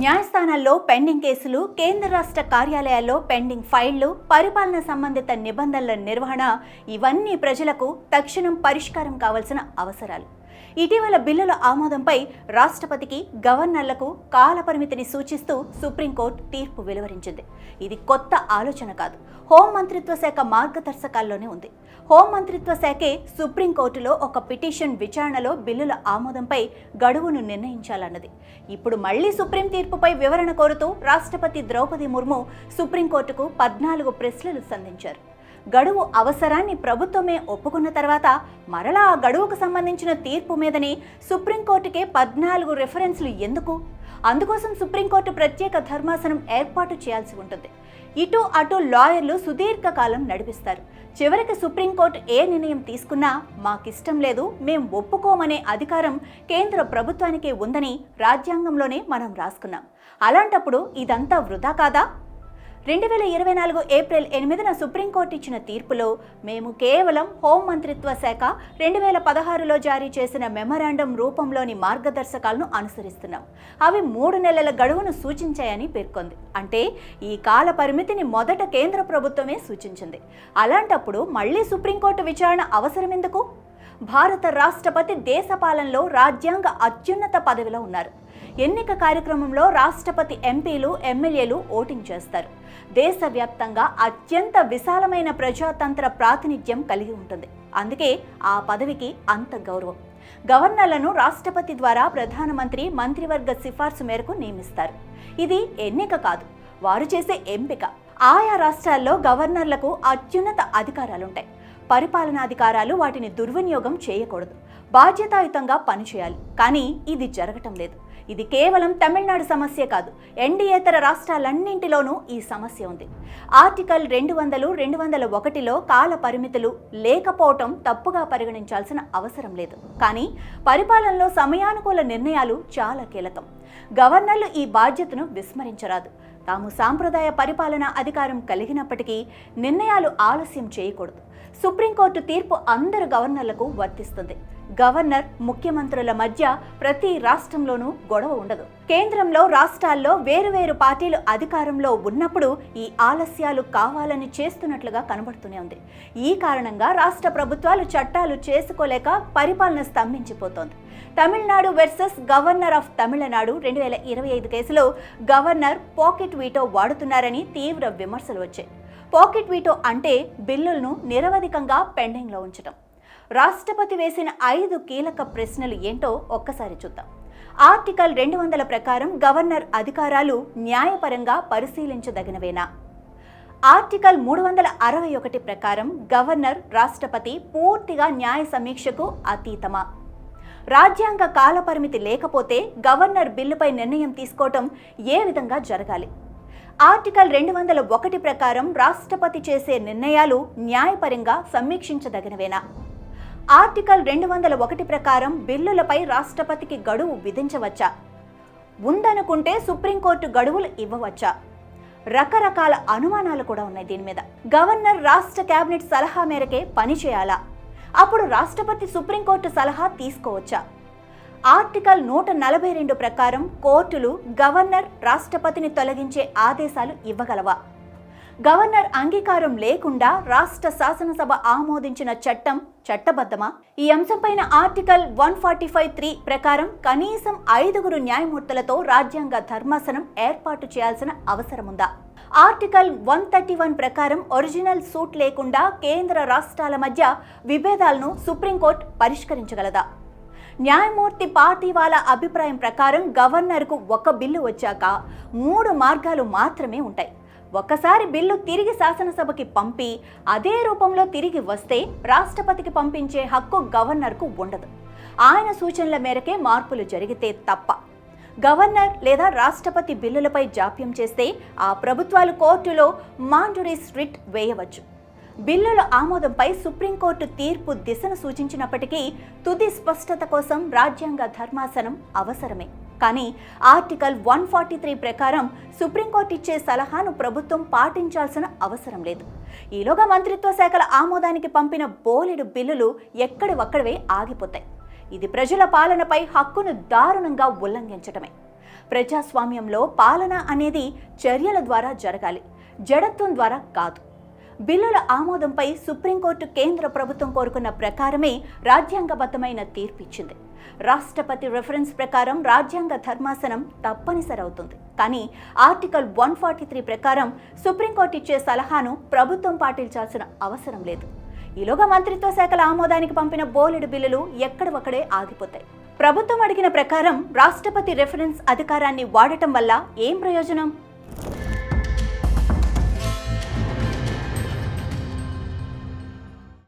న్యాయస్థానాల్లో పెండింగ్ కేసులు, కేంద్ర రాష్ట్ర కార్యాలయాల్లో పెండింగ్ ఫైళ్లు, పరిపాలన సంబంధిత నిబంధనల నిర్వహణ ఇవన్నీ ప్రజలకు తక్షణం పరిష్కారం కావాల్సిన అవసరాలు. ఇటీవల బిల్లుల ఆమోదంపై రాష్ట్రపతికి, గవర్నర్లకు కాలపరిమితిని సూచిస్తూ సుప్రీంకోర్టు తీర్పు వెలువరించింది. ఇది కొత్త ఆలోచన కాదు, హోంమంత్రిత్వ శాఖ మార్గదర్శకాల్లోనే ఉంది. హోంమంత్రిత్వ శాఖే సుప్రీంకోర్టులో ఒక పిటిషన్ విచారణలో బిల్లుల ఆమోదంపై గడువును నిర్ణయించాలన్నది. ఇప్పుడు మళ్లీ సుప్రీం తీర్పుపై వివరణ కోరుతూ రాష్ట్రపతి ద్రౌపది ముర్ము సుప్రీంకోర్టుకు 14 ప్రశ్నలు సంధించారు. గడువు అవసరాన్ని ప్రభుత్వమే ఒప్పుకున్న తర్వాత మరలా ఆ గడువుకు సంబంధించిన తీర్పు మీదనే సుప్రీంకోర్టుకే 14 రెఫరెన్స్లు ఎందుకు? అందుకోసం సుప్రీంకోర్టు ప్రత్యేక ధర్మాసనం ఏర్పాటు చేయాల్సి ఉంటుంది. ఇటు అటు లాయర్లు సుదీర్ఘకాలం నడిపిస్తారు. చివరికి సుప్రీంకోర్టు ఏ నిర్ణయం తీసుకున్నా మాకిష్టం లేదు, మేం ఒప్పుకోమనే అధికారం కేంద్ర ప్రభుత్వానికే ఉందని రాజ్యాంగంలోనే మనం రాసుకున్నాం. అలాంటప్పుడు ఇదంతా వృధా కాదా? 2024 ఏప్రిల్ 8న సుప్రీంకోర్టు ఇచ్చిన తీర్పులో మేము కేవలం హోంమంత్రిత్వ శాఖ 2016లో జారీ చేసిన మెమరాండం రూపంలోని మార్గదర్శకాలను అనుసరిస్తున్నాం. అవి 3 నెలల గడువును సూచించాయని పేర్కొంది. అంటే ఈ కాల పరిమితిని మొదట కేంద్ర ప్రభుత్వమే సూచించింది. అలాంటప్పుడు మళ్లీ సుప్రీంకోర్టు విచారణ అవసరమెందుకు? భారత రాష్ట్రపతి దేశ పాలనలో రాజ్యాంగ అత్యున్నత పదవిలో ఉన్నారు. ఎన్నిక కార్యక్రమంలో రాష్ట్రపతి ఎంపీలు, ఎమ్మెల్యేలు ఓటింగ్ చేస్తారు. దేశవ్యాప్తంగా అత్యంత విశాలమైన ప్రజాతంత్ర ప్రాతినిధ్యం కలిగి ఉంటుంది. అందుకే ఆ పదవికి అంత గౌరవం. గవర్నర్లను రాష్ట్రపతి ద్వారా ప్రధానమంత్రి మంత్రివర్గ సిఫార్సు మేరకు నియమిస్తారు. ఇది ఎన్నిక కాదు, వారు చేసే ఎంపిక. ఆయా రాష్ట్రాల్లో గవర్నర్లకు అత్యున్నత అధికారాలుంటాయి. పరిపాలనాధికారాలు వాటిని దుర్వినియోగం చేయకూడదు, బాధ్యతాయుతంగా పనిచేయాలి. కానీ ఇది జరగటం లేదు. ఇది కేవలం తమిళనాడు సమస్య కాదు, ఎన్డీయేతర రాష్ట్రాలన్నింటిలోనూ ఈ సమస్య ఉంది. ఆర్టికల్ 200, 201లో కాల పరిమితులు లేకపోవటం తప్పుగా పరిగణించాల్సిన అవసరం లేదు. కానీ పరిపాలనలో సమయానుకూల నిర్ణయాలు చాలా కీలకం. గవర్నర్లు ఈ బాధ్యతను విస్మరించరాదు. తాము సాంప్రదాయ పరిపాలనా అధికారం కలిగినప్పటికీ నిర్ణయాలు ఆలస్యం చేయకూడదు. సుప్రీంకోర్టు తీర్పు అందరు గవర్నర్లకు వర్తిస్తుంది. గవర్నర్, ముఖ్యమంత్రుల మధ్య ప్రతి రాష్ట్రంలోనూ గొడవ ఉండదు. కేంద్రంలో, రాష్ట్రాల్లో వేరువేరు పార్టీలు అధికారంలో ఉన్నప్పుడు ఈ ఆలస్యాలు కావాలని చేస్తున్నట్లుగా కనబడుతూనే ఉంది. ఈ కారణంగా రాష్ట్ర ప్రభుత్వాలు చట్టాలు చేసుకోలేక పరిపాలన స్తంభించిపోతోంది. Tamil Nadu versus governor of Tamil Nadu 2025 కేసులో గవర్నర్ పాకెట్ వీటో వాడుతున్నారని తీవ్ర విమర్శలు వచ్చాయి. పాకెట్ వీటో అంటే బిల్లులను నిరవధికంగా పెండింగ్లో ఉంచడం. రాష్ట్రపతి వేసిన 5 కీలక ప్రశ్నలు ఏంటో ఒక్కసారి చూద్దాం. ఆర్టికల్ 200 ప్రకారం గవర్నర్ అధికారాలు న్యాయపరంగా పరిశీలించదగినవేనా? ఆర్టికల్ 361 ప్రకారం గవర్నర్, రాష్ట్రపతి పూర్తిగా న్యాయ సమీక్షకు అతీతమా? రాజ్యాంగ కాలపరిమితి లేకపోతే గవర్నర్ బిల్లుపై నిర్ణయం తీసుకోవటం ఏ విధంగా జరగాలి? ఆర్టికల్ 201 ప్రకారం రాష్ట్రపతి చేసే నిర్ణయాలు న్యాయపరంగా సమీక్షించదగినవేనా? ఆర్టికల్ 201 ప్రకారం బిల్లులపై రాష్ట్రపతికి గడువు విధించవచ్చా? ఉందనుకుంటే సుప్రీంకోర్టు గడువులు ఇవ్వవచ్చా? రకరకాల అనుమానాలు కూడా ఉన్నాయి దీని మీద. గవర్నర్ రాష్ట్ర కేబినెట్ సలహా మేరకే పనిచేయాలా? అప్పుడు రాష్ట్రపతి సుప్రీంకోర్టు సలహా తీసుకోవచ్చా? ఆర్టికల్ 142 ప్రకారం కోర్టులు గవర్నర్, రాష్ట్రపతిని తొలగించే ఆదేశాలు ఇవ్వగలవా? గవర్నర్ అంగీకారం లేకుండా రాష్ట్ర శాసనసభ ఆమోదించిన చట్టం చట్టబద్ధమా? ఈ అంశంపైన ఆర్టికల్ 145(3) ప్రకారం కనీసం 5 న్యాయమూర్తులతో రాజ్యాంగ ధర్మాసనం ఏర్పాటు చేయాల్సిన అవసరముందా? ఆర్టికల్ 131 ప్రకారం ఒరిజినల్ సూట్ లేకుండా కేంద్ర రాష్ట్రాల మధ్య విభేదాలను సుప్రీంకోర్టు పరిష్కరించగలదా? న్యాయమూర్తి పార్టీవాలా అభిప్రాయం ప్రకారం గవర్నర్కు ఒక బిల్లు వచ్చాక 3 మార్గాలు మాత్రమే ఉంటాయి. ఒకసారి బిల్లు తిరిగి శాసనసభకి పంపి అదే రూపంలో తిరిగి వస్తే రాష్ట్రపతికి పంపించే హక్కు గవర్నర్కు ఉండదు. ఆయన సూచనల మేరకే మార్పులు జరిగితే తప్ప. గవర్నర్ లేదా రాష్ట్రపతి బిల్లులపై జాప్యం చేస్తే ఆ ప్రభుత్వాలు కోర్టులో మాండటరీ రిట్ వేయవచ్చు. బిల్లుల ఆమోదంపై సుప్రీంకోర్టు తీర్పు దిశను సూచించినప్పటికీ తుది స్పష్టత కోసం రాజ్యాంగ ధర్మాసనం అవసరమే. కానీ ఆర్టికల్ 143 ప్రకారం సుప్రీంకోర్టు ఇచ్చే సలహాను ప్రభుత్వం పాటించాల్సిన అవసరం లేదు. ఈలోగా మంత్రిత్వ శాఖల ఆమోదానికి పంపిన బోలెడు బిల్లులు ఎక్కడివక్కడవే ఆగిపోతాయి. ఇది ప్రజల పాలనపై హక్కును దారుణంగా ఉల్లంఘించటమే. ప్రజాస్వామ్యంలో పాలన అనేది చర్యల ద్వారా జరగాలి, జడత్వం ద్వారా కాదు. బిల్లుల ఆమోదంపై సుప్రీంకోర్టు కేంద్ర ప్రభుత్వం కోరుకున్న ప్రకారమే రాజ్యాంగబద్ధమైన తీర్పిచ్చింది. రాష్ట్రపతి రెఫరెన్స్ ప్రకారం రాజ్యాంగ ధర్మాసనం తప్పనిసరి అవుతుంది. కానీ ఆర్టికల్ 143 ప్రకారం సుప్రీంకోర్టు ఇచ్చే సలహాను ప్రభుత్వం పాటించాల్సిన అవసరం లేదు. ఈలోగా మంత్రిత్వ శాఖల ఆమోదానికి పంపిన బోలెడు బిల్లులు ఎక్కడొక్కడే ఆగిపోతాయి. ప్రభుత్వం అడిగిన ప్రకారం రాష్ట్రపతి రెఫరెన్స్ అధికారాన్ని వాడటం వల్ల ఏం ప్రయోజనం?